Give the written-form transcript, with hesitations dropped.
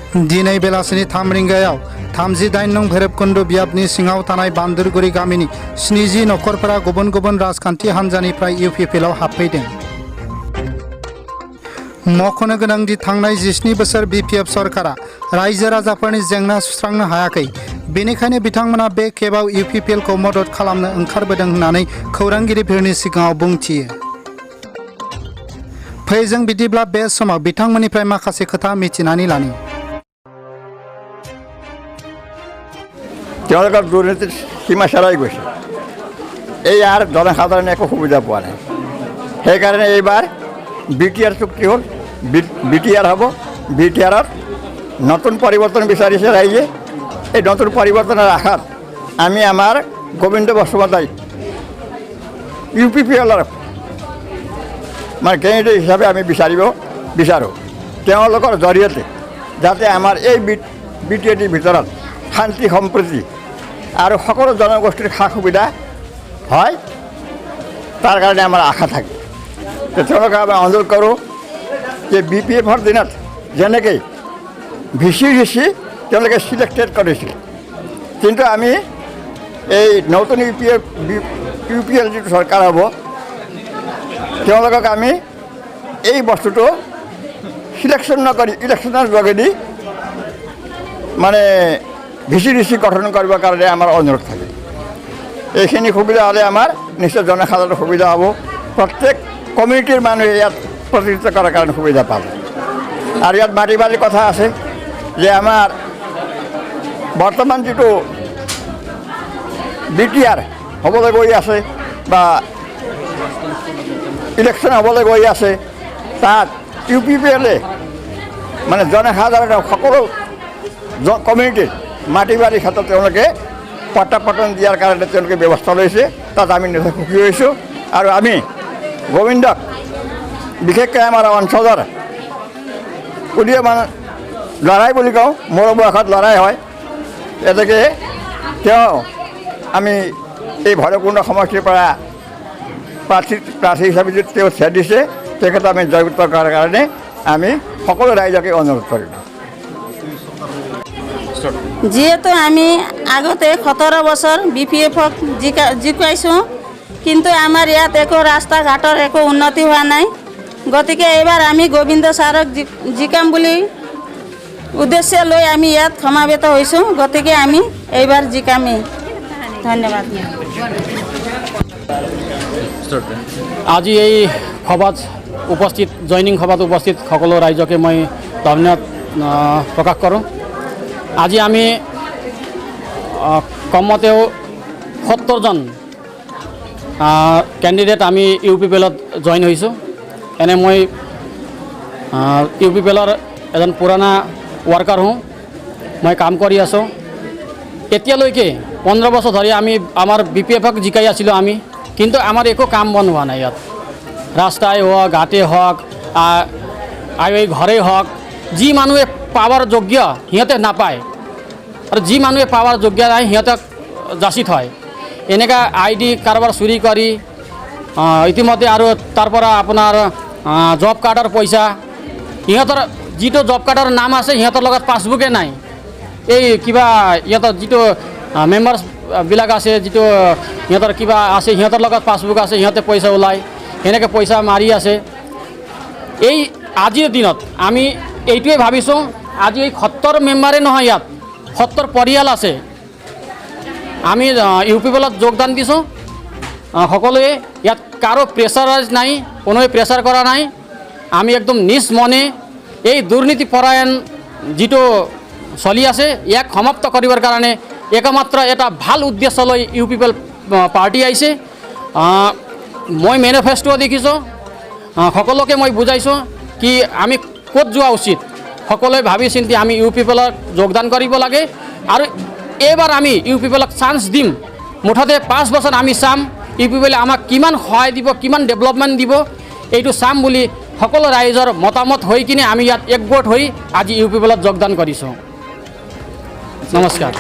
दिनै बेलासिनि 3 रिंगायाव 38 नं भैरबकुंड बियाबनि सिङाव थानाय बान्दुरगुरि गामिनि 70 नखरफोरा गुबुन गुबुन राजखान्थि हान्जानिफ्राय इउपिपिएलआव हाबफैदों। मख'नो गोनांदि थांनाय 17 बोसोर बिपिएफ सरकारा रायजो राजाफोरनि जेंना सुस्रांनो हायाखै। बेनिखायनो बिथांमोना बे खेबाव इउपिपिएलखौ मदद खालामनो ओंखारबोदों होननानै खौरांगिरिफोरनि सिगाङाव बुंथियो। फै जों बिदिब्ला बे समाव बिथांमोननिफ्राय माखासे खोथा मिथिनानै लानि। তেওঁলোকৰ দুৰ্নীতিৰ সীমা চেৰাই গৈছে। এই ইয়াৰ জনসাধাৰণে একো সুবিধা পোৱা নাই। সেইকাৰণে এইবাৰ বিটিআৰ চুক্তি হ'ল, বিটিআৰ হ'ব। বিটিআৰত নতুন পৰিৱৰ্তন বিচাৰিছে ৰাইজে। এই নতুন পৰিৱৰ্তনৰ আশাত আমি আমাৰ গোবিন্দ বসুমতাৰী ইউপিপিএলৰ মানে কেণ্ডিডেট হিচাপে আমি বিচাৰোঁ। তেওঁলোকৰ জৰিয়তে যাতে আমাৰ এই বিটিআৰটিৰ ভিতৰত শান্তি সম্প্ৰীতি আৰু সকলো জনগোষ্ঠীৰ সা সুবিধা হয়, তাৰ কাৰণে আমাৰ আশা থাকে। তেওঁলোকে আমি অনুৰোধ কৰোঁ যে বিপিএফৰ দিনত যেনেকৈ ভিচি তেওঁলোকে চিলেক্টেড কৰিছিল, কিন্তু আমি এই নতুন ইউপিএল যিটো চৰকাৰ হ'ব, তেওঁলোকক আমি এই বস্তুটো চিলেকশ্যন নকৰি ইলেকশ্যনৰ যোগেদি মানে ভিচি গঠন কৰিবৰ কাৰণে আমাৰ অনুৰোধ থাকে। এইখিনি সুবিধা হ'লে আমাৰ নিশ্চয় জনসাধাৰণৰ সুবিধা হ'ব। প্ৰত্যেক কমিউনিটিৰ মানুহে ইয়াত প্ৰতিনিধিত্ব কৰাৰ কাৰণে সুবিধা পাব। আৰু ইয়াত মাটি বাৰীৰ কথা আছে যে আমাৰ বৰ্তমান যিটো বিটিআৰ হ'বলৈ গৈ আছে বা ইলেকশ্যন হ'বলৈ গৈ আছে, তাত ইউপিপিএলে মানে জনসাধাৰণৰ সকলো কমিউনিটিৰ মাটি বাৰীৰ ক্ষেত্ৰত তেওঁলোকে পট্টাপট্টন দিয়াৰ কাৰণে তেওঁলোকে ব্যৱস্থা লৈছে। তাত আমি নিশ্চয় সুখী হৈছোঁ। আৰু আমি গোবিন্দক বিশেষকৈ আমাৰ অঞ্চলৰ উদীয়মান ল'ৰাই বুলি কওঁ, মোৰ বয়সত ল'ৰাই হয়। গতিকে আমি এই ভৈৰৱকুণ্ড সমষ্টিৰ পৰা প্ৰাৰ্থী হিচাপে যদি তেওঁ থিয় দিছে, তেখেতক আমি জয়যুক্ত কৰাৰ কাৰণে আমি সকলো ৰাইজকে অনুৰোধ কৰিলোঁ। যেহেতু আমি আগতে 17 বছৰ বিপিএফক জিকাইছোঁ, কিন্তু আমাৰ ইয়াত একো ৰাস্তা ঘাটৰ একো উন্নতি হোৱা নাই। গতিকে এইবাৰ আমি গোবিন্দ ছাৰক জিকাম বুলি উদ্দেশ্য লৈ আমি ইয়াত সমাবেত হৈছোঁ। গতিকে আমি এইবাৰ জিকামেই। ধন্যবাদ। আজি এই সভাত উপস্থিত জইনিং সভাত উপস্থিত সকলো ৰাইজকে মই ধন্যবাদ প্ৰকাশ কৰোঁ। আজি আমি কমতেও 70জন কেণ্ডিডেট আমি ইউপিপিএলত জইন হৈছোঁ। এনে মই ইউপিপিএলৰ এজন পুৰণা ৱৰ্কাৰ হওঁ। মই কাম কৰি আছোঁ। এতিয়ালৈকে 15 বছৰ ধৰি আমি আমাৰ বিপিএফক জিকাই আছিলোঁ আমি, কিন্তু আমাৰ একো কাম বন হোৱা নাই। ইয়াত ৰাস্তাই হওক, ঘাটেই হওক, এই ঘৰেই হওক, যি মানুহে পাৱাৰ যোগ্য সিহঁতে নাপায়, আৰু যি মানুহে পাৱাৰ যোগ্য নাই সিহঁতক যাচি থয়। এনেকুৱা ID কাৰোবাৰ চুৰি কৰি ইতিমধ্যে আৰু তাৰ পৰা আপোনাৰ জব কাৰ্ডৰ পইচা, সিহঁতৰ যিটো জব কাৰ্ডৰ নাম আছে সিহঁতৰ লগত পাছবুকে নাই। এই কিবা সিহঁতৰ যিটো মেম্বাৰ্ছবিলাক আছে, যিটো সিহঁতৰ কিবা আছে, সিহঁতৰ লগত পাছবুক আছে, সিহঁতে পইচা ওলায়, সেনেকৈ পইচা মাৰি আছে। এই আজিৰ দিনত আমি এইটোৱে ভাবিছোঁ, আজি এই 70 মেম্বাৰে নহয়, ইয়াত 70 পৰিয়াল আছে। আমি ইউপিপিএলত যোগদান দিছোঁ সকলোৱে। ইয়াত কাৰো প্ৰেছাৰাইজ নাই, কোনোৱে প্ৰেছাৰ কৰা নাই। আমি একদম নিজ মনে এই দুৰ্নীতি পৰায়ণ যিটো চলি আছে, ইয়াক সমাপ্ত কৰিবৰ কাৰণে একমাত্ৰ এটা ভাল উদ্দেশ্য লৈ ইউপিপিএল পাৰ্টি আহিছে। মই মেনিফেষ্টো দেখিছোঁ, সকলোকে মই বুজাইছোঁ কি আমি ক'ত যোৱা উচিত। সকলোৱে ভাবি চিন্তি আমি ইউপিপিএলত যোগদান কৰিব লাগে। আৰু এইবাৰ আমি ইউপিপিএলক চান্স দিম। মুঠতে 5 বছৰ আমি চাম ইউপিপিএলে আমাক কিমান সহায় দিব, কিমান ডেভেলপমেণ্ট দিব, এইটো চাম বুলি সকলো ৰাইজৰ মতামত হৈ কিনে আমি ইয়াত একগোট হৈ আজি ইউপিপিএলত যোগদান কৰিছোঁ। নমস্কাৰ।